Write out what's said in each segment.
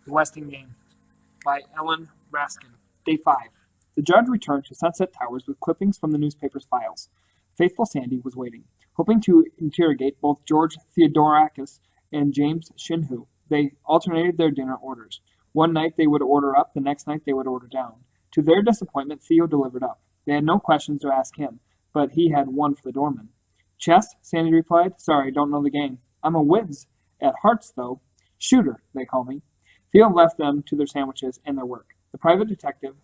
The Westing Game by Ellen Raskin. Day 5. The judge returned to Sunset Towers with clippings from the newspaper's files. Faithful Sandy was waiting, hoping to interrogate both George Theodorakis and James Shinhu. They alternated their dinner orders. One night they would order up, the next night they would order down. To their disappointment, Theo delivered up. They had no questions to ask him, but he had one for the doorman. Chess, Sandy replied. Sorry, don't know the game. I'm a whiz at hearts, though. Shooter, they call me. Theo left them to their sandwiches and their work. The private detective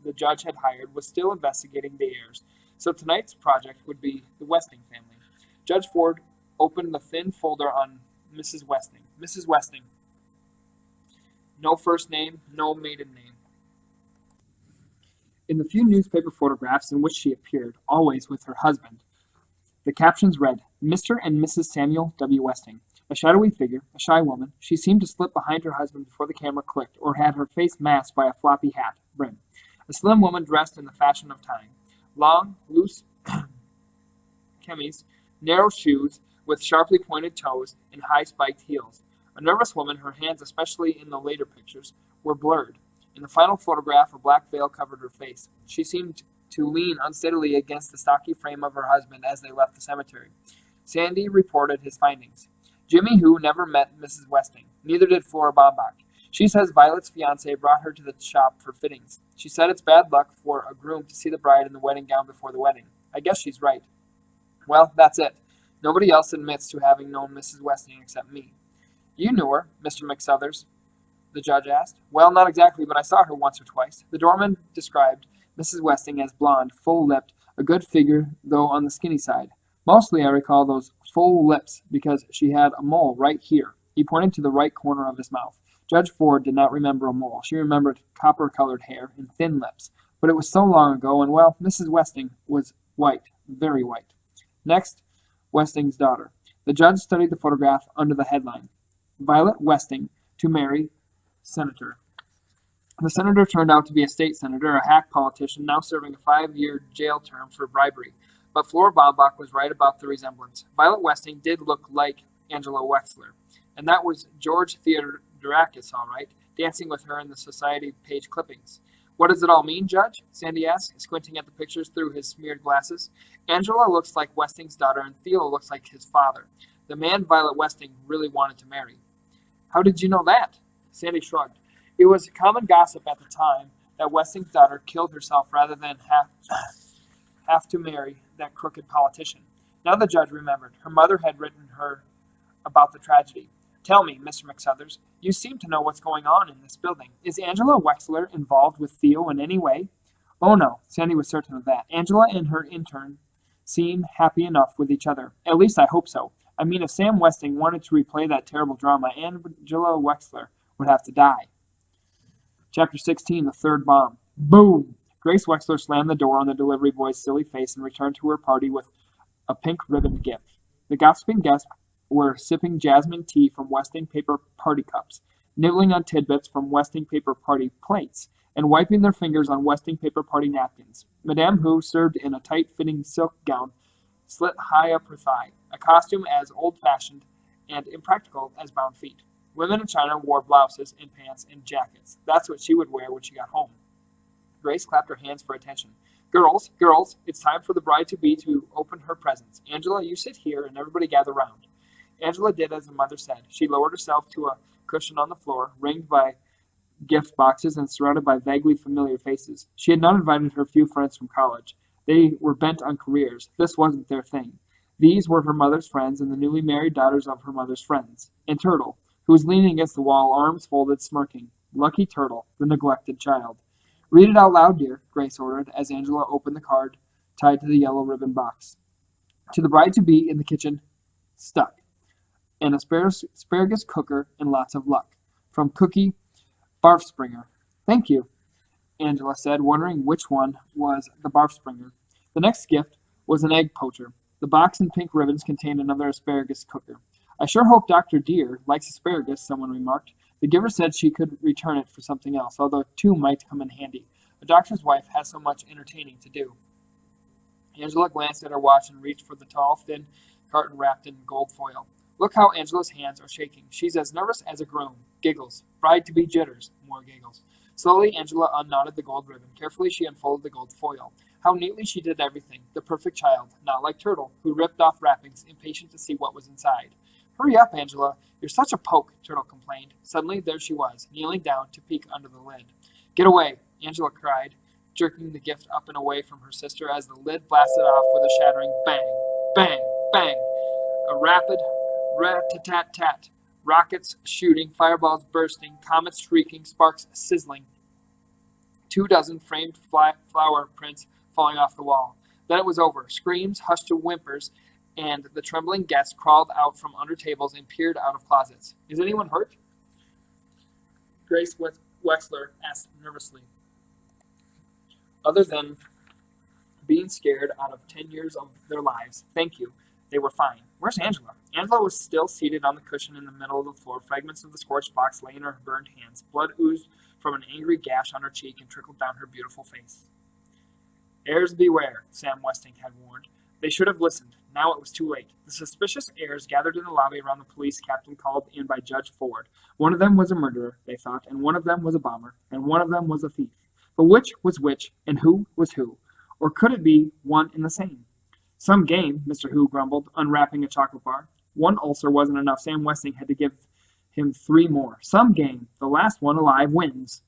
the judge had hired was still investigating the heirs, so tonight's project would be the Westing family. Judge Ford opened the thin folder on Mrs. Westing. Mrs. Westing. No first name, no maiden name. In the few newspaper photographs in which she appeared, always with her husband, the captions read, Mr. and Mrs. Samuel W. Westing. A shadowy figure, a shy woman, she seemed to slip behind her husband before the camera clicked, or had her face masked by a floppy hat brim. A slim woman dressed in the fashion of time. Long, loose chemise, narrow shoes with sharply pointed toes, and high spiked heels. A nervous woman, her hands, especially in the later pictures, were blurred. In the final photograph, a black veil covered her face. She seemed to lean unsteadily against the stocky frame of her husband as they left the cemetery. Sandy reported his findings. Jimmy Hu never met Mrs. Westing. Neither did Flora Bombach. She says Violet's fiancé brought her to the shop for fittings. She said it's bad luck for a groom to see the bride in the wedding gown before the wedding. I guess she's right. Well, that's it. Nobody else admits to having known Mrs. Westing except me. You knew her, Mr. McSuthers, the judge asked. Well, not exactly, but I saw her once or twice. The doorman described Mrs. Westing as blonde, full-lipped, a good figure, though on the skinny side. Mostly I recall those full lips because she had a mole right here. He pointed to the right corner of his mouth. Judge Ford did not remember a mole. She remembered copper-colored hair and thin lips. But it was so long ago, and, well, Mrs. Westing was white, very white. Next, Westing's daughter. The judge studied the photograph under the headline, Violet Westing to marry senator. The senator turned out to be a state senator, a hack politician, now serving a 5-year jail term for bribery. But Flora Bombach was right about the resemblance. Violet Westing did look like Angela Wexler. And that was George Theodorakis, all right, dancing with her in the society page clippings. What does it all mean, Judge? Sandy asked, squinting at the pictures through his smeared glasses. Angela looks like Westing's daughter, and Theo looks like his father. The man Violet Westing really wanted to marry. How did you know that? Sandy shrugged. It was common gossip at the time that Westing's daughter killed herself rather than have to marry that crooked politician. Now the judge remembered. Her mother had written her about the tragedy. Tell me, Mr. McSuthers, you seem to know what's going on in this building. Is Angela Wexler involved with Theo in any way? Oh, no, Sandy was certain of that. Angela and her intern seem happy enough with each other. At least I hope so. I mean, if Sam Westing wanted to replay that terrible drama, Angela Wexler would have to die. Chapter 16, The Third Bomb. Boom! Grace Wexler slammed the door on the delivery boy's silly face and returned to her party with a pink ribboned gift. The gossiping guests were sipping jasmine tea from Westing paper party cups, nibbling on tidbits from Westing paper party plates, and wiping their fingers on Westing paper party napkins. Madame Hu served in a tight-fitting silk gown slit high up her thigh, a costume as old-fashioned and impractical as bound feet. Women in China wore blouses and pants and jackets. That's what she would wear when she got home. Grace clapped her hands for attention. Girls, it's time for the bride-to-be to open her presents. Angela, you sit here and everybody gather round. Angela did as the mother said. She lowered herself to a cushion on the floor, ringed by gift boxes and surrounded by vaguely familiar faces. She had not invited her few friends from college. They were bent on careers. This wasn't their thing. These were her mother's friends and the newly married daughters of her mother's friends. And Turtle, who was leaning against the wall, arms folded, smirking. Lucky Turtle, the neglected child. Read it out loud, dear, Grace ordered, as Angela opened the card tied to the yellow ribbon box. To the bride-to-be in the kitchen, stuck. An asparagus cooker and lots of luck. From Cookie Barfspringer. Thank you, Angela said, wondering which one was the Barfspringer. The next gift was an egg poacher. The box and pink ribbons contained another asparagus cooker. I sure hope Dr. Deere likes asparagus, someone remarked. The giver said she could return it for something else, although 2 might come in handy. A doctor's wife has so much entertaining to do. Angela glanced at her watch and reached for the tall, thin carton wrapped in gold foil. Look how Angela's hands are shaking. She's as nervous as a groom. Giggles. Bride-to-be jitters. More giggles. Slowly, Angela unknotted the gold ribbon. Carefully, she unfolded the gold foil. How neatly she did everything. The perfect child, not like Turtle, who ripped off wrappings, impatient to see what was inside. Hurry up, Angela. You're such a poke, Turtle complained. Suddenly, there she was, kneeling down to peek under the lid. Get away, Angela cried, jerking the gift up and away from her sister as the lid blasted off with a shattering bang, bang, bang. A rapid rat-tat-tat-tat. Rockets shooting, fireballs bursting, comets shrieking, sparks sizzling. 24 framed flower prints falling off the wall. Then it was over. Screams hushed to whimpers, and the trembling guests crawled out from under tables and peered out of closets. Is anyone hurt? Grace Wexler asked nervously. Other than being scared out of 10 years of their lives, thank you. They were fine. Where's Angela? Angela was still seated on the cushion in the middle of the floor. Fragments of the scorched box lay in her burned hands. Blood oozed from an angry gash on her cheek and trickled down her beautiful face. Heirs beware, Sam Westing had warned. They should have listened. Now it was too late. The suspicious heirs gathered in the lobby around the police captain called in by Judge Ford. One of them was a murderer, they thought, and one of them was a bomber, and one of them was a thief. But which was which, and who was who? Or could it be one and the same? Some game, Mr. Who grumbled, unwrapping a chocolate bar. One ulcer wasn't enough. Sam Westing had to give him 3 more. Some game. The last one alive wins.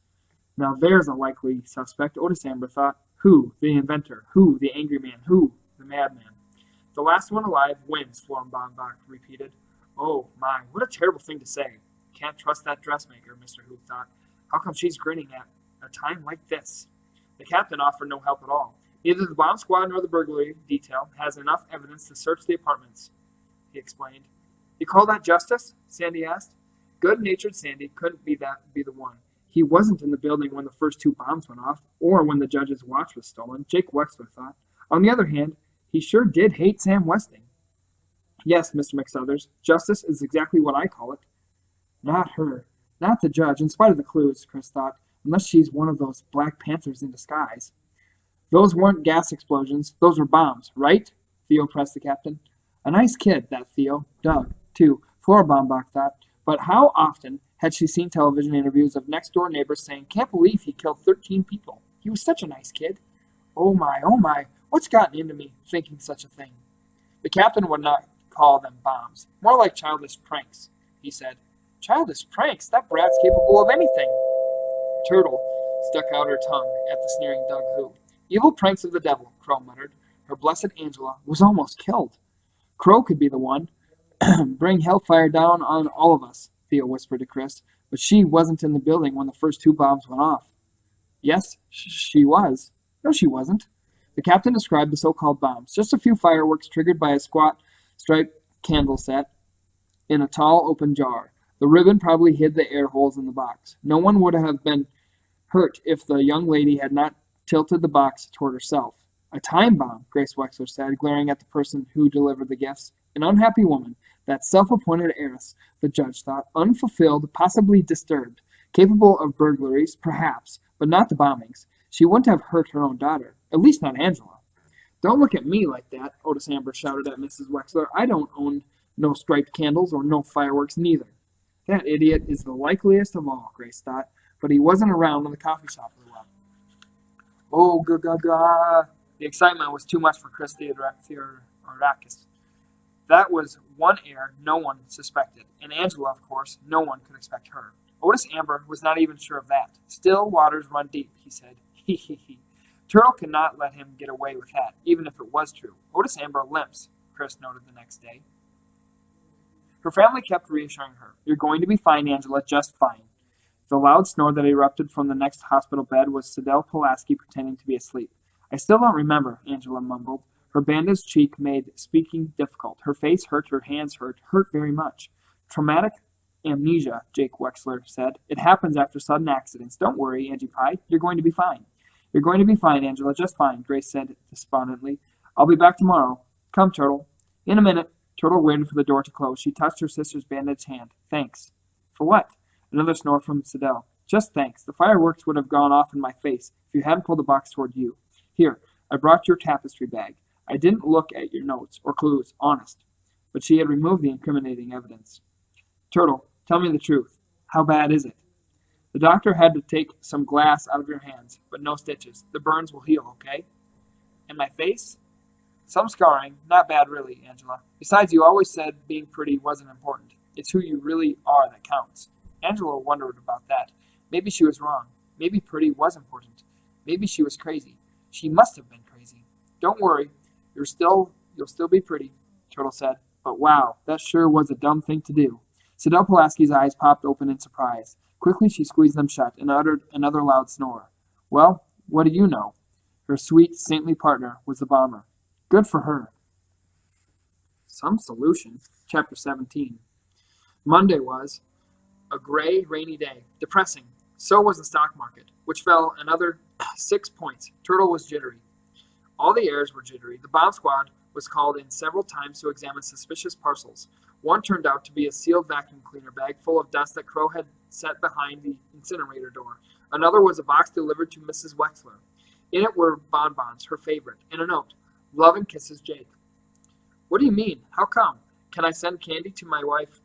Now there's a likely suspect, Otis Amber thought. Who? The inventor. Who? The angry man. Who? The madman. The last one alive wins, Florenbach repeated. Oh, my, what a terrible thing to say. Can't trust that dressmaker, Mr. Who thought. How come she's grinning at a time like this? The captain offered no help at all. Neither the bomb squad nor the burglary detail has enough evidence to search the apartments, he explained. You call that justice? Sandy asked. Good-natured Sandy couldn't be the one. He wasn't in the building when the first 2 bombs went off, or when the judge's watch was stolen, Jake Wexler thought. On the other hand, he sure did hate Sam Westing. Yes, Mr. McSuthers, justice is exactly what I call it. Not her. Not the judge, in spite of the clues, Chris thought, unless she's one of those Black Panthers in disguise. Those weren't gas explosions. Those were bombs, right? Theo pressed the captain. A nice kid, that Theo. Doug, too. Flora Baumbach thought. But how often had she seen television interviews of next-door neighbors saying, can't believe he killed 13 people. He was such a nice kid. Oh my, what's gotten into me thinking such a thing? The captain would not call them bombs. More like childish pranks, he said. Childish pranks? That brat's capable of anything. Turtle stuck out her tongue at the sneering Doug Who. Evil pranks of the devil, Crow muttered. Her blessed Angela was almost killed. Crow could be the one. Bring hellfire down on all of us, Theo whispered to Chris. But she wasn't in the building when the first 2 bombs went off. Yes, she was. No, she wasn't. The captain described the so-called bombs. Just a few fireworks triggered by a squat striped candle set in a tall open jar. The ribbon probably hid the air holes in the box. No one would have been hurt if the young lady had not tilted the box toward herself. A time bomb, Grace Wexler said, glaring at the person who delivered the gifts. An unhappy woman, that self-appointed heiress, the judge thought, unfulfilled, possibly disturbed, capable of burglaries, perhaps, but not the bombings. She wouldn't have hurt her own daughter, at least not Angela. Don't look at me like that, Otis Amber shouted at Mrs. Wexler. I don't own no striped candles or no fireworks neither. That idiot is the likeliest of all, Grace thought, but he wasn't around when the coffee shop blew up. Oh, ga-ga-ga. The excitement was too much for Chris Theodorakis. That was one heir no one suspected, and Angela, of course, no one could expect her. Otis Amber was not even sure of that. Still waters run deep, he said. He he he. Turtle could not let him get away with that, even if it was true. Otis Amber limps, Chris noted the next day. Her family kept reassuring her. You're going to be fine, Angela, just fine. The loud snore that erupted from the next hospital bed was Sidel Pulaski pretending to be asleep. I still don't remember, Angela mumbled. Her bandaged cheek made speaking difficult. Her face hurt, her hands hurt very much. Traumatic amnesia, Jake Wexler said. It happens after sudden accidents. Don't worry, Angie Pye. You're going to be fine. You're going to be fine, Angela, just fine, Grace said despondently. I'll be back tomorrow. Come, Turtle. In a minute. Turtle waited for the door to close. She touched her sister's bandaged hand. Thanks. For what? Another snore from Sidel. Just thanks. The fireworks would have gone off in my face if you hadn't pulled the box toward you. Here, I brought your tapestry bag. I didn't look at your notes or clues, honest. but she had removed the incriminating evidence. Turtle, tell me the truth. How bad is it? The doctor had to take some glass out of your hands, but no stitches. The burns will heal, okay? And my face? Some scarring. Not bad, really, Angela. Besides, you always said being pretty wasn't important. It's who you really are that counts. Angela wondered about that. Maybe she was wrong. Maybe pretty was important. Maybe she was crazy. She must have been crazy. Don't worry. You'll still be pretty, Turtle said. But wow, that sure was a dumb thing to do. Sidel Pulaski's eyes popped open in surprise. Quickly she squeezed them shut and uttered another loud snore. Well, what do you know? Her sweet, saintly partner was the bomber. Good for her. Some solution. Chapter 17. Monday was a gray, rainy day. Depressing. So was the stock market, which fell another 6 points. Turtle was jittery. All the heirs were jittery. The bomb squad was called in several times to examine suspicious parcels. One turned out to be a sealed vacuum cleaner bag full of dust that Crow had set behind the incinerator door. Another was a box delivered to Mrs. Wexler. In it were bonbons, her favorite, and a note. Love and kisses, Jake. What do you mean? How come? Can I send candy to my wife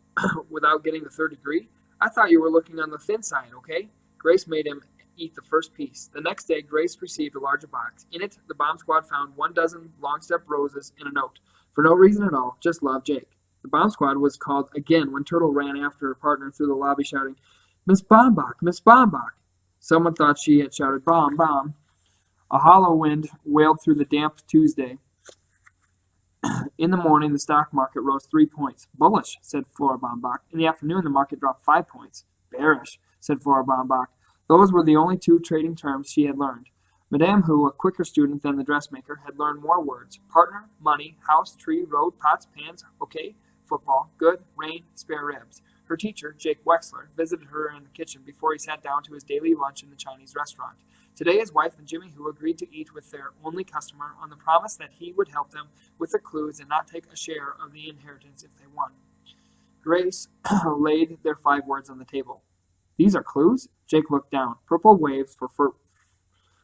without getting the third degree? I thought you were looking on the thin side, okay? Grace made him eat the first piece. The next day, Grace received a larger box. In it, the bomb squad found 12 long-step roses and a note. For no reason at all, just love, Jake. The bomb squad was called again when Turtle ran after her partner through the lobby shouting, Miss Baumbach, Miss Baumbach. Someone thought she had shouted, Bomb, bomb. A hollow wind wailed through the damp Tuesday. In the morning, the stock market rose 3 points. Bullish, said Flora Baumbach. In the afternoon, the market dropped 5 points. Bearish, said Flora Baumbach. Those were the only two trading terms she had learned. Madame Who, a quicker student than the dressmaker, had learned more words. Partner, money, house, tree, road, pots, pans, okay, football, good, rain, spare ribs. Her teacher, Jake Wexler, visited her in the kitchen before he sat down to his daily lunch in the Chinese restaurant. Today his wife and Jimmy Who agreed to eat with their only customer on the promise that he would help them with the clues and not take a share of the inheritance if they won. Grace laid their 5 words on the table. These are clues? Jake looked down. Purple waves for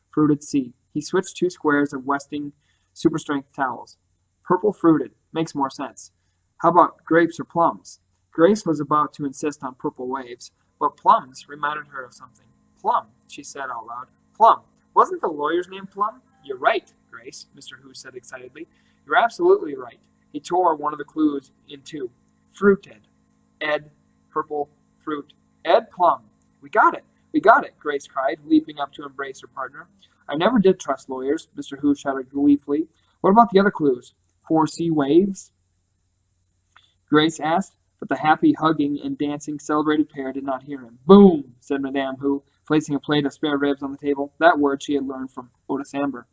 fruited sea. He switched 2 squares of Westing super-strength towels. Purple fruited. Makes more sense. How about grapes or plums? Grace was about to insist on purple waves, but plums reminded her of something. Plum, she said out loud. Plum. Wasn't the lawyer's name Plum? You're right, Grace, Mr. Who said excitedly. You're absolutely right. He tore one of the clues in 2. Fruited. Ed, purple, fruit. Ed Plum. We got it. We got it, Grace cried, leaping up to embrace her partner. I never did trust lawyers, Mr. Who shouted gleefully. What about the other clues? 4 sea waves? Grace asked, but the happy, hugging, and dancing, celebrated pair did not hear him. Boom, said Madame Who, placing a plate of spare ribs on the table. That word she had learned from Otis Amber.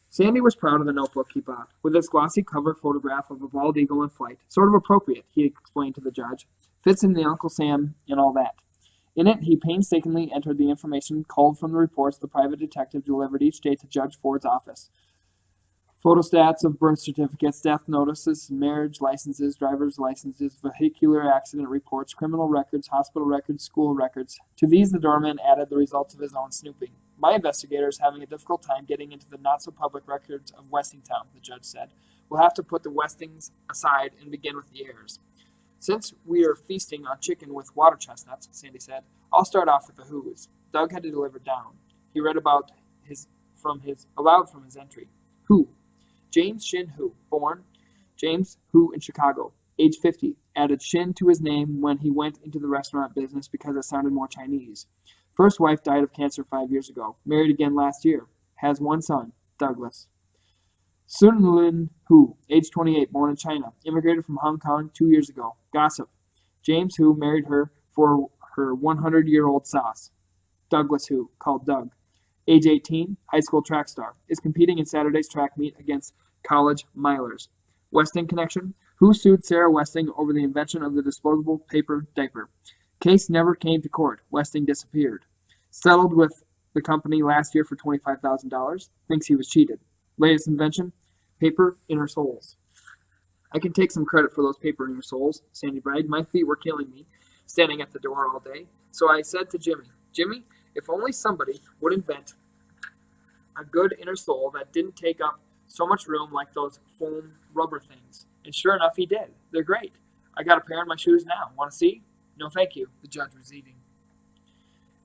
Sandy was proud of the notebook he bought, with its glossy cover photograph of a bald eagle in flight. Sort of appropriate, he explained to the judge. Fits in the Uncle Sam and all that. In it, he painstakingly entered the information culled from the reports the private detective delivered each day to Judge Ford's office. Photostats of birth certificates, death notices, marriage licenses, driver's licenses, vehicular accident reports, criminal records, hospital records, school records. To these, the doorman added the results of his own snooping. My investigator is having a difficult time getting into the not-so-public records of Westingtown, the judge said. We'll have to put the Westings aside and begin with the heirs. Since we are feasting on chicken with water chestnuts, Sandy said, I'll start off with the Who's. Doug had to deliver down. He read aloud from his entry. Who? James Shin Who, born James Who in Chicago, age 50, added Shin to his name when he went into the restaurant business because it sounded more Chinese. First wife died of cancer 5 years ago, married again last year, has 1 son, Douglas. Sun Lin Hu, age 28, born in China, immigrated from Hong Kong 2 years ago. Gossip. James Hu married her for her 100-year-old sauce. Douglas Hu, called Doug. Age 18, high school track star, is competing in Saturday's track meet against college milers. Westing connection. Who sued Sarah Westing over the invention of the disposable paper diaper? Case never came to court. Westing disappeared. Settled with the company last year for $25,000. Thinks he was cheated. Latest invention, paper inner soles. I can take some credit for those paper inner soles, Sandy bragged. My feet were killing me, standing at the door all day. So I said to Jimmy, if only somebody would invent a good inner sole that didn't take up So much room like those foam rubber things. And sure enough, he did. They're great. I got a pair in my shoes now. Want to see? No, thank you. The judge was eating.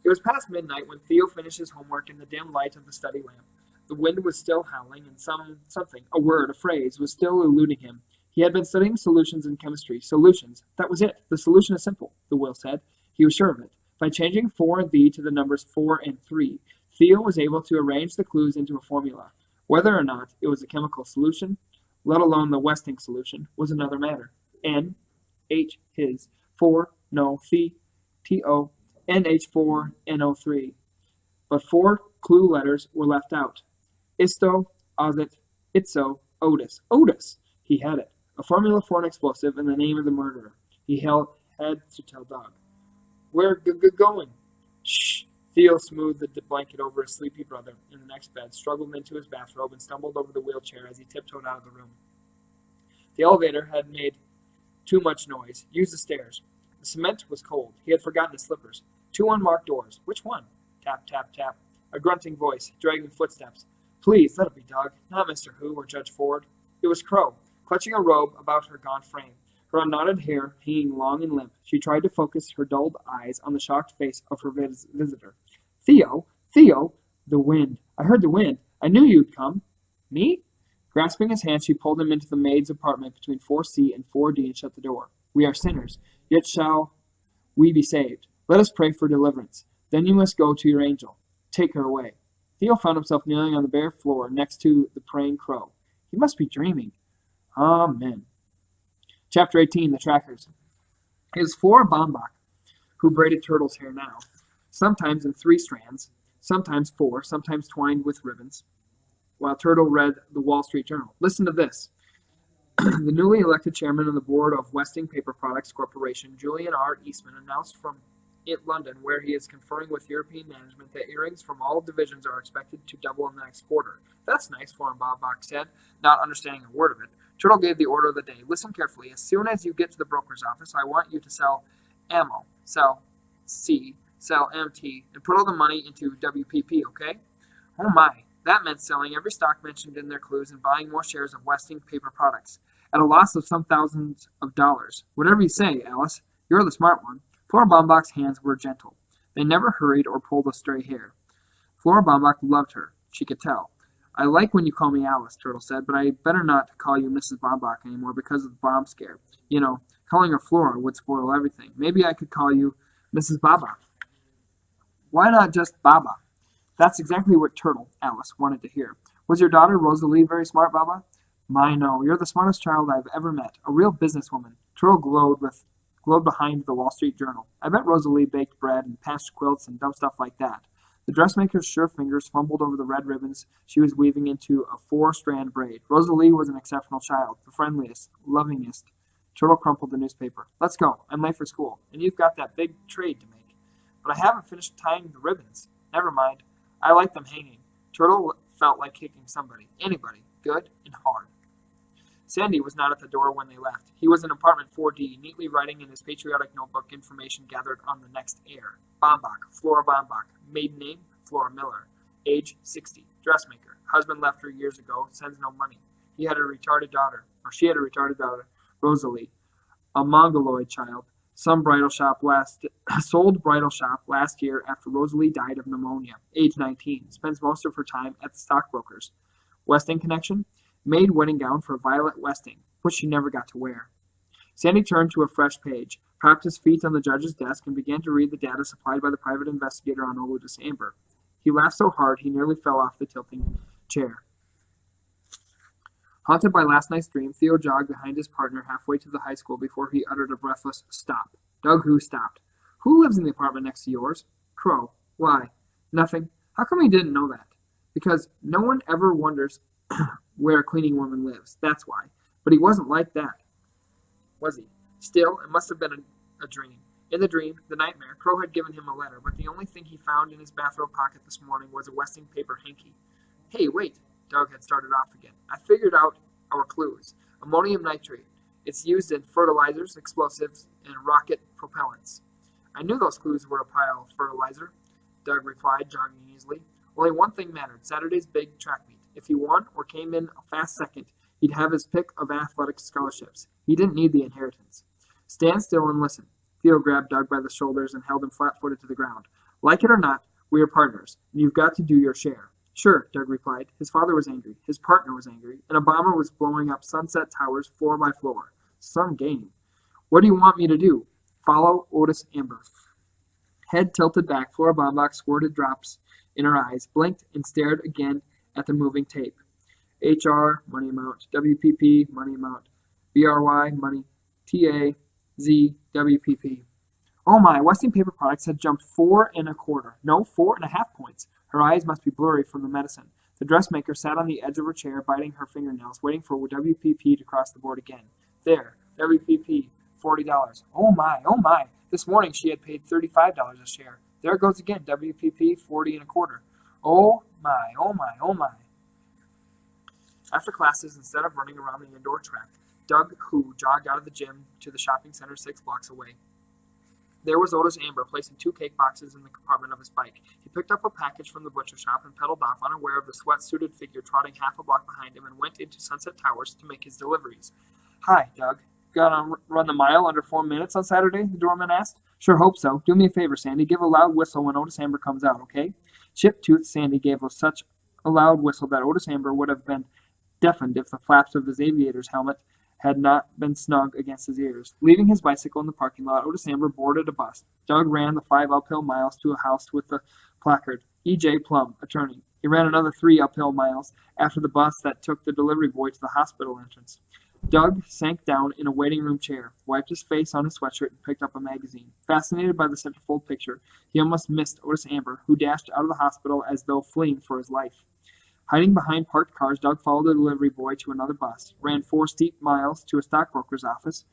It was past midnight when Theo finished his homework in the dim light of the study lamp. The wind was still howling, and something, a word, a phrase, was still eluding him. He had been studying solutions in chemistry. Solutions. That was it. The solution is simple, the will said. He was sure of it. By changing 4 and the to the numbers 4 and 3, Theo was able to arrange the clues into a formula. Whether or not it was a chemical solution, let alone the Westing solution, was another matter. N, H, his, 4, no, T, T-O, NH4, NO3. But 4 clue letters were left out. Isto, Ozit, Itso, Otis. Otis! He had it. A formula for an explosive and the name of the murderer. He had to tell Doug. Where going? Shh! Theo smoothed the blanket over his sleepy brother in the next bed, struggled into his bathrobe, and stumbled over the wheelchair as he tiptoed out of the room. The elevator had made too much noise. Use the stairs. The cement was cold. He had forgotten his slippers. 2 unmarked doors. Which one? Tap, tap, tap. A grunting voice, dragging footsteps. Please, let it be Doug, not Mr. Who or Judge Ford. It was Crow, clutching a robe about her gaunt frame, her unknotted hair hanging long and limp. She tried to focus her dulled eyes on the shocked face of her visitor. Theo, Theo, the wind. I heard the wind. I knew you'd come. Me? Grasping his hand, she pulled him into the maid's apartment between 4C and 4D and shut the door. We are sinners, yet shall we be saved. Let us pray for deliverance. Then you must go to your angel. Take her away. Theo found himself kneeling on the bare floor next to the praying Crow. He must be dreaming. Amen. Chapter 18, The Trackers. It was Flora Baumbach who braided Turtle's hair now, sometimes in 3 strands, sometimes 4, sometimes twined with ribbons, while Turtle read the Wall Street Journal. Listen to this. The newly elected chairman of the board of Westing Paper Products Corporation, Julian R. Eastman, announced from London, where he is conferring with European management, that earnings from all divisions are expected to double in the next quarter. That's nice, Flora Baumbach said, not understanding a word of it. Turtle gave the order of the day. Listen carefully. As soon as you get to the broker's office, I want you to sell ammo, sell C, sell MT, and put all the money into WPP, okay? Oh my, that meant selling every stock mentioned in their clues and buying more shares of Westing Paper Products, at a loss of some thousands of dollars. Whatever you say, Alice. You're the smart one. Flora Baumbach's hands were gentle. They never hurried or pulled a stray hair. Flora Baumbach loved her. She could tell. I like when you call me Alice, Turtle said, but I better not call you Mrs. Baumbach anymore because of the bomb scare. You know, calling her Flora would spoil everything. Maybe I could call you Mrs. Baba. Why not just Baba? That's exactly what Turtle, Alice, wanted to hear. Was your daughter Rosalie very smart, Baba? My, no. You're the smartest child I've ever met. A real businesswoman. Turtle glowed behind the Wall Street Journal. I bet Rosalie baked bread and patched quilts and dumb stuff like that. The dressmaker's sure fingers fumbled over the red ribbons she was weaving into a 4-strand braid. Rosalie was an exceptional child, the friendliest, lovingest. Turtle crumpled the newspaper. Let's go. I'm late for school, and you've got that big trade to make. But I haven't finished tying the ribbons. Never mind. I like them hanging. Turtle felt like kicking somebody, anybody, good and hard. Sandy was not at the door when they left. He was in apartment 4D, neatly writing in his patriotic notebook information gathered on the next air. Baumbach, Flora Baumbach. Maiden name, Flora Miller. Age, 60. Dressmaker. Husband left her years ago, sends no money. She had a retarded daughter, Rosalie. A mongoloid child. Sold bridal shop last year after Rosalie died of pneumonia. Age 19. Spends most of her time at the stockbrokers. Westing connection? Made wedding gown for Violet Westing, which she never got to wear. Sandy turned to a fresh page, propped his feet on the judge's desk, and began to read the data supplied by the private investigator on Oludis Amber. He laughed so hard he nearly fell off the tilting chair. Haunted by last night's dream, Theo jogged behind his partner halfway to the high school before he uttered a breathless stop. Doug Who stopped. Who lives in the apartment next to yours? Crow. Why? Nothing. How come he didn't know that? Because no one ever wonders where a cleaning woman lives. That's why. But he wasn't like that. Was he? Still, it must have been a dream. In the dream, the nightmare, Crow had given him a letter, but the only thing he found in his bathrobe pocket this morning was a Westing paper hanky. Hey, wait. Doug had started off again. I figured out our clues. Ammonium nitrate. It's used in fertilizers, explosives, and rocket propellants. I knew those clues were a pile of fertilizer, Doug replied, jogging easily. Only one thing mattered, Saturday's big track meet. If he won or came in a fast second, he'd have his pick of athletic scholarships. He didn't need the inheritance. Stand still and listen. Theo grabbed Doug by the shoulders and held him flat-footed to the ground. Like it or not, we are partners, and you've got to do your share. Sure, Doug replied. His father was angry. His partner was angry. And a bomber was blowing up Sunset Towers floor by floor. Some game. What do you want me to do? Follow Otis Amber. Head tilted back, Flora Baumbach squirted drops in her eyes, blinked, and stared again at the moving tape. HR, money amount. WPP, money amount. BRY, money. TA, Z, WPP. Oh my, Westing Paper Products had jumped 4.25. No, 4.5 points. Her eyes must be blurry from the medicine. The dressmaker sat on the edge of her chair, biting her fingernails, waiting for WPP to cross the board again. There, WPP, $40. Oh my. This morning she had paid $35 a share. There goes again, WPP, 40.25. Oh my. After classes, instead of running around the indoor track, Doug Who jogged out of the gym to the shopping center 6 blocks away. There was Otis Amber placing 2 cake boxes in the compartment of his bike. He picked up a package from the butcher shop and pedaled off, unaware of the sweat-suited figure trotting half a block behind him, and went into Sunset Towers to make his deliveries. Hi, Doug. Gonna run the mile under 4 minutes on Saturday? The doorman asked. Sure hope so. Do me a favor, Sandy. Give a loud whistle when Otis Amber comes out, okay? Chip-toothed Sandy gave such a loud whistle that Otis Amber would have been deafened if the flaps of his aviator's helmet had not been snug against his ears. Leaving his bicycle in the parking lot, Otis Amber boarded a bus. Doug ran the 5 uphill miles to a house with the placard, E.J. Plum, attorney. He ran another 3 uphill miles after the bus that took the delivery boy to the hospital entrance. Doug sank down in a waiting room chair, wiped his face on his sweatshirt, and picked up a magazine. Fascinated by the centerfold picture, he almost missed Otis Amber, who dashed out of the hospital as though fleeing for his life. Hiding behind parked cars, Doug followed the delivery boy to another bus, ran 4 steep miles to a stockbroker's office.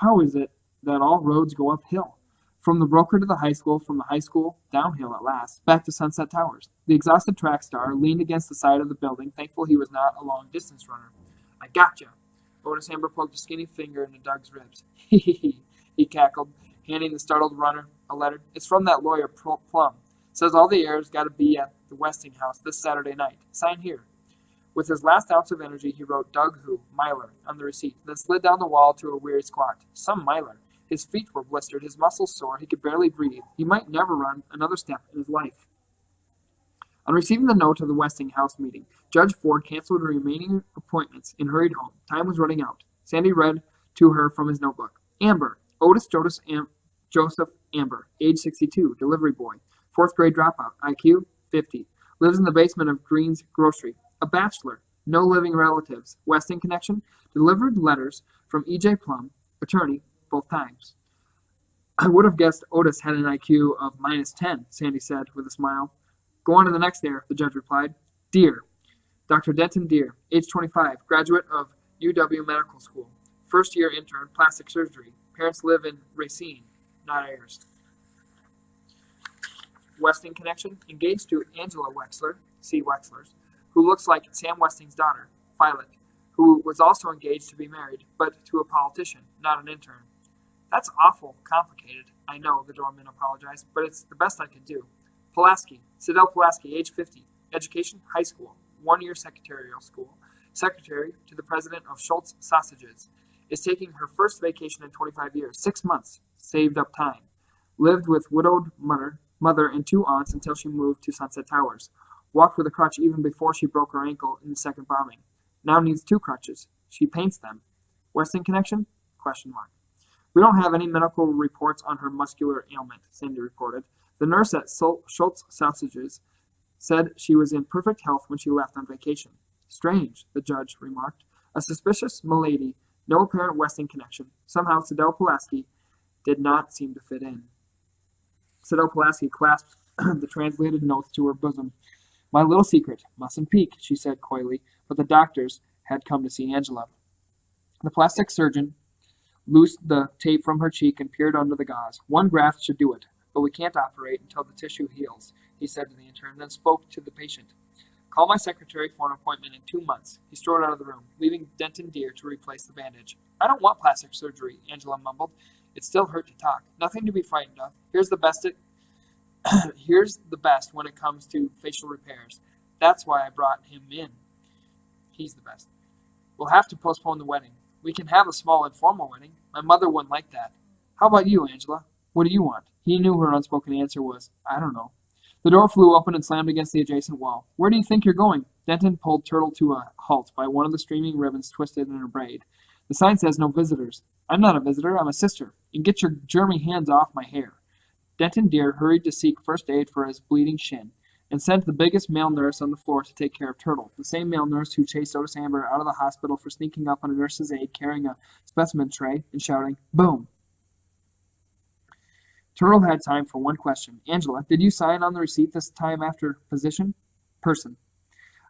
How is it that all roads go uphill? From the broker to the high school, from the high school, downhill at last, back to Sunset Towers. The exhausted track star leaned against the side of the building, thankful he was not a long-distance runner. I gotcha. Otis Amber poked a skinny finger into Doug's ribs. He cackled, handing the startled runner a letter. It's from that lawyer, Plum. Says all the heirs got to be at the Westing house this Saturday night. Sign here. With his last ounce of energy, he wrote Doug Who, Myler, on the receipt, then slid down the wall to a weary squat. Some Myler. His feet were blistered, his muscles sore, he could barely breathe. He might never run another step in his life. On receiving the note of the Westing house meeting, Judge Ford canceled the remaining appointments and hurried home. Time was running out. Sandy read to her from his notebook. Amber, Otis Joseph Amber, age 62, delivery boy. 4th grade dropout, IQ 50. Lives in the basement of Green's Grocery. A bachelor. No living relatives. Westing connection. Delivered letters from E.J. Plum, attorney, both times. I would have guessed Otis had an IQ of -10, Sandy said with a smile. Go on to the next heir, the judge replied. Dear. Dr. Denton Deere, age 25, graduate of UW Medical School. 1st-year intern, plastic surgery. Parents live in Racine, not heirs. Westing connection, engaged to Angela Wexler, C. Wexlers, who looks like Sam Westing's daughter, Violet, who was also engaged to be married, but to a politician, not an intern. That's awful complicated, I know, the doorman apologized, but it's the best I could do. Pulaski, Sidel Pulaski, age 50, education, high school, 1-year secretarial school, secretary to the president of Schultz Sausages, is taking her first vacation in 25 years, 6 months, saved up time, lived with widowed mother and 2 aunts until she moved to Sunset Towers. Walked with a crutch even before she broke her ankle in the second bombing. Now needs 2 crutches. She paints them. Westing connection? ? We don't have any medical reports on her muscular ailment, Sandy reported. The nurse at Schultz Sausages said she was in perfect health when she left on vacation. Strange, the judge remarked. A suspicious malady, no apparent Westing connection. Somehow Sidel Pulaski did not seem to fit in. Sidel Pulaski clasped the translated notes to her bosom. My little secret. Mustn't peek, she said coyly, but the doctors had come to see Angela. The plastic surgeon loosed the tape from her cheek and peered under the gauze. 1 graft should do it, but we can't operate until the tissue heals, he said to the intern, then spoke to the patient. Call my secretary for an appointment in 2 months. He strode out of the room, leaving Denton Deere to replace the bandage. I don't want plastic surgery, Angela mumbled. It still hurt to talk. Nothing to be frightened of. Here's the best when it comes to facial repairs. That's why I brought him in. He's the best. We'll have to postpone the wedding. We can have a small informal wedding. My mother wouldn't like that. How about you, Angela? What do you want? He knew her unspoken answer was, I don't know. The door flew open and slammed against the adjacent wall. Where do you think you're going? Denton pulled Turtle to a halt by one of the streaming ribbons twisted in her braid. The sign says no visitors. I'm not a visitor, I'm a sister. And get your germy hands off my hair. Denton Deer hurried to seek first aid for his bleeding shin, and sent the biggest male nurse on the floor to take care of Turtle, the same male nurse who chased Otis Amber out of the hospital for sneaking up on a nurse's aide carrying a specimen tray and shouting, Boom! Turtle had time for one question. Angela, did you sign on the receipt this time after person?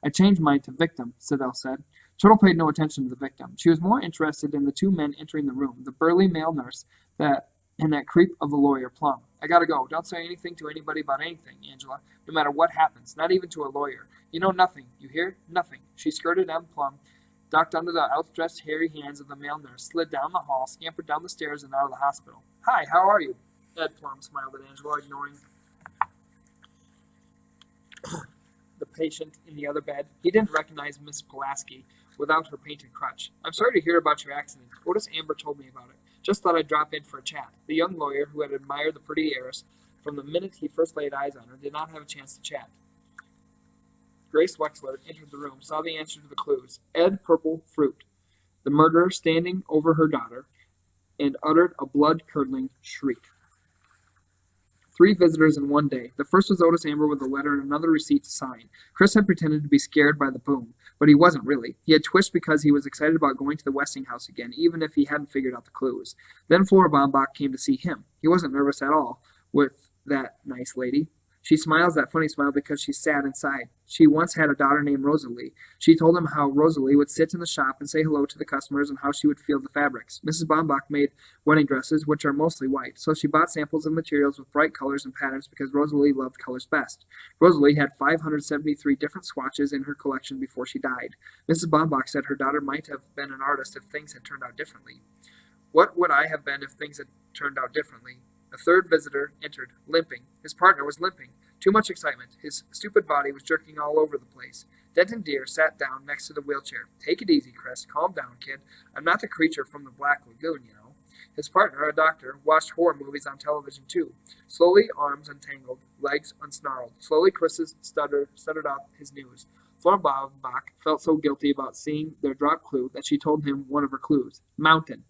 I changed mine to victim, Siddell said. Turtle paid no attention to the victim. She was more interested in the two men entering the room, the burly male nurse and that creep of a lawyer, Plum. I gotta go. Don't say anything to anybody about anything, Angela, no matter what happens, not even to a lawyer. You know nothing, you hear? Nothing. She skirted down Plum, ducked under the outstretched hairy hands of the male nurse, slid down the hall, scampered down the stairs, and out of the hospital. Hi, how are you? Ed Plum smiled at Angela, ignoring the patient in the other bed. He didn't recognize Miss Pulaski without her painted crutch. I'm sorry to hear about your accident. Otis Amber told me about it. Just thought I'd drop in for a chat. The young lawyer, who had admired the pretty heiress from the minute he first laid eyes on her, did not have a chance to chat. Grace Wexler entered the room, saw the answer to the clues. Ed Purple Fruit, the murderer standing over her daughter, and uttered a blood-curdling shriek. 3 visitors in one day. The first was Otis Amber with a letter and another receipt to sign. Chris had pretended to be scared by the boom, but he wasn't really. He had twitched because he was excited about going to the Westing house again, even if he hadn't figured out the clues. Then Flora Baumbach came to see him. He wasn't nervous at all with that nice lady. She smiles that funny smile because she's sad inside. She once had a daughter named Rosalie. She told him how Rosalie would sit in the shop and say hello to the customers and how she would feel the fabrics. Mrs. Baumbach made wedding dresses, which are mostly white, so she bought samples of materials with bright colors and patterns because Rosalie loved colors best. Rosalie had 573 different swatches in her collection before she died. Mrs. Baumbach said her daughter might have been an artist if things had turned out differently. What would I have been if things had turned out differently? A third visitor entered, limping. His partner was limping. Too much excitement. His stupid body was jerking all over the place. Denton Deer sat down next to the wheelchair. Take it easy, Chris. Calm down, kid. I'm not the creature from the Black Lagoon, you know. His partner, a doctor, watched horror movies on television, too. Slowly, arms untangled, legs unsnarled. Slowly, Chris stuttered out his news. Flora Baumbach felt so guilty about seeing their dropped clue that she told him one of her clues. Mountain.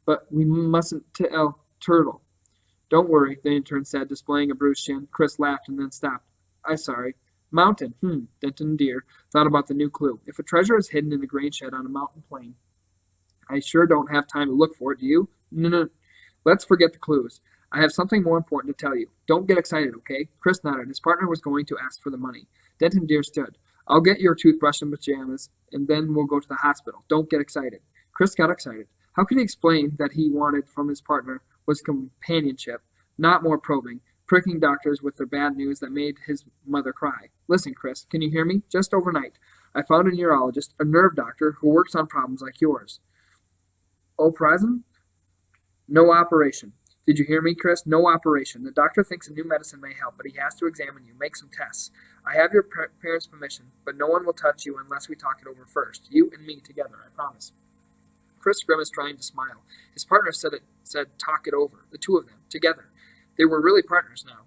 But we mustn't tell Turtle. Don't worry, the intern said, displaying a bruised shin. Chris laughed and then stopped. I'm sorry. Mountain. Denton Deer thought about the new clue. If a treasure is hidden in a grain shed on a mountain plain, I sure don't have time to look for it, do you? No. Let's forget the clues. I have something more important to tell you. Don't get excited, okay? Chris nodded. His partner was going to ask for the money. Denton Deer stood. I'll get your toothbrush and pajamas, and then we'll go to the hospital. Don't get excited. Chris got excited. How could he explain that he wanted from his partner was companionship, not more probing, pricking doctors with their bad news that made his mother cry? Listen, Chris, can you hear me? Just overnight, I found a neurologist, a nerve doctor, who works on problems like yours. Operation? No operation. Did you hear me, Chris? No operation. The doctor thinks a new medicine may help, but he has to examine you, make some tests. I have your parents' permission, but no one will touch you unless we talk it over first. You and me together, I promise. Chris grimaced, trying to smile. His partner said talk it over, the two of them, together. They were really partners now.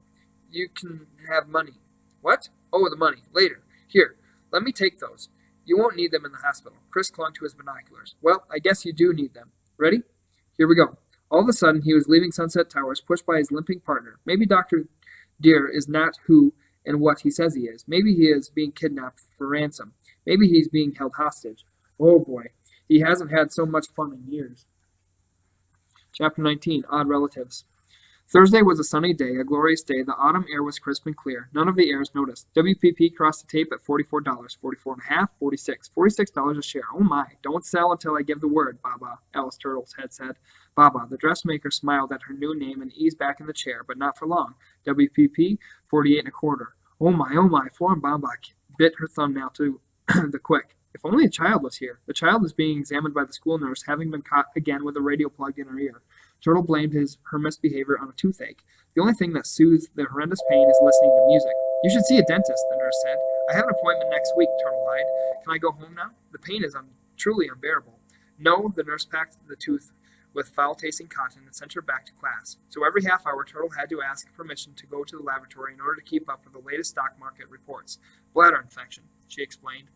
You can have money. What? Oh, the money. Later. Here, let me take those. You won't need them in the hospital. Chris clung to his binoculars. Well, I guess you do need them. Ready? Here we go. All of a sudden, he was leaving Sunset Towers, pushed by his limping partner. Maybe Dr. Deer is not who and what he says he is. Maybe he is being kidnapped for ransom. Maybe he's being held hostage. Oh, boy. He hasn't had so much fun in years. Chapter 19, Odd Relatives. Thursday was a sunny day, a glorious day. The autumn air was crisp and clear. None of the heirs noticed. WPP crossed the tape at $44, $44.50, $46. $46 a share. Oh my, don't sell until I give the word, Baba, Alice Turtle's head said. Baba, the dressmaker smiled at her new name and eased back in the chair, but not for long. WPP, 48.25. Oh my, Flora Baumbach bit her thumbnail to the quick. If only a child was here. The child is being examined by the school nurse, having been caught again with a radio plugged in her ear. Turtle blamed her misbehavior on a toothache. The only thing that soothes the horrendous pain is listening to music. You should see a dentist, the nurse said. I have an appointment next week, Turtle lied. Can I go home now? The pain is truly unbearable. No, the nurse packed the tooth with foul-tasting cotton and sent her back to class. So every half hour, Turtle had to ask permission to go to the laboratory in order to keep up with the latest stock market reports. Bladder infection, she explained.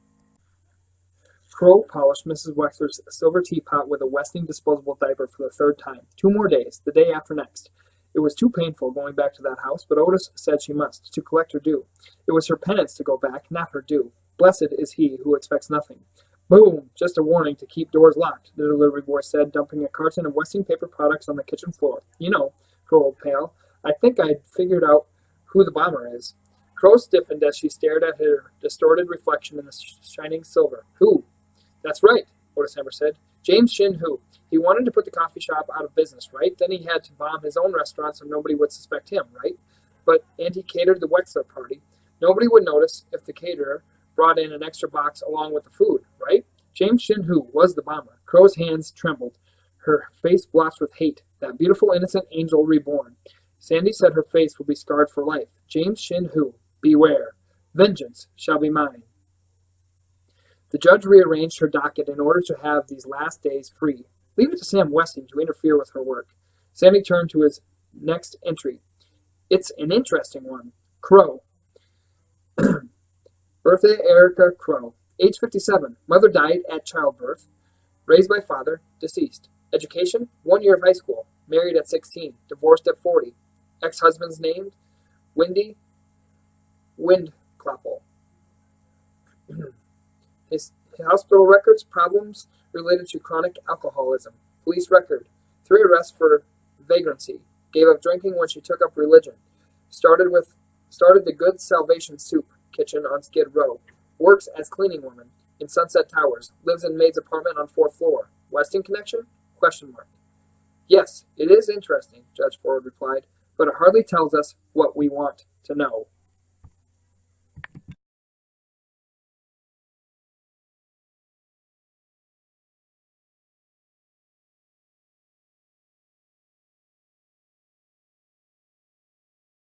Crow polished Mrs. Wexler's silver teapot with a Westing disposable diaper for the third time. 2 more days, the day after next. It was too painful going back to that house, but Otis said she must, to collect her due. It was her penance to go back, not her due. Blessed is he who expects nothing. Boom! Just a warning to keep doors locked, the delivery boy said, dumping a carton of Westing paper products on the kitchen floor. You know, Crow old pal, I think I'd figured out who the bomber is. Crow stiffened as she stared at her distorted reflection in the shining silver. Who? That's right, Otis Amber said. James Shin Hu. He wanted to put the coffee shop out of business, right? Then he had to bomb his own restaurant so nobody would suspect him, right? And he catered the Wexler party. Nobody would notice if the caterer brought in an extra box along with the food, right? James Shin Hu was the bomber. Crow's hands trembled, her face blotched with hate, that beautiful innocent angel reborn. Sandy said her face will be scarred for life. James Shin Hu, beware. Vengeance shall be mine. The judge rearranged her docket in order to have these last days free. Leave it to Sam Westing to interfere with her work. Sandy turned to his next entry. It's an interesting one. Crow. Bertha Erica Crow. Age 57. Mother died at childbirth. Raised by father. Deceased. Education? 1 year of high school. Married at 16. Divorced at 40. Ex-husband's named? Windy Windklappel. His hospital records, problems related to chronic alcoholism. Police record, 3 arrests for vagrancy. Gave up drinking when she took up religion. Started the Good Salvation Soup kitchen on Skid Row. Works as cleaning woman in Sunset Towers. Lives in maid's apartment on 4th floor. Westing connection? Question mark. Yes, it is interesting, Judge Ford replied, but it hardly tells us what we want to know.